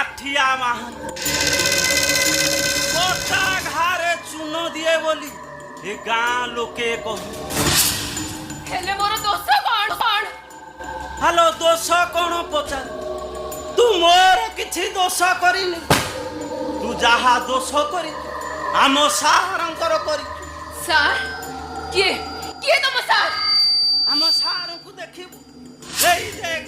কাঠিয়া মাহান কটা ঘাড়ে চুন দিয়ে বলি এ গাঁ লোকে কহ ହେଲେ ମୋର ଦୋଷ କଣ କଣ হ্যালো দোষ কোন পচার তু মোর কিছু দোষ করিনি তু যাহা দোষ করি আম সারঙ্কর করি ସାର୍ କିଏ କିଏ ତମ ସାର୍ ଆମ ସାରଙ୍କୁ ଦେଖିବୁ ଏଇ ଦେଖ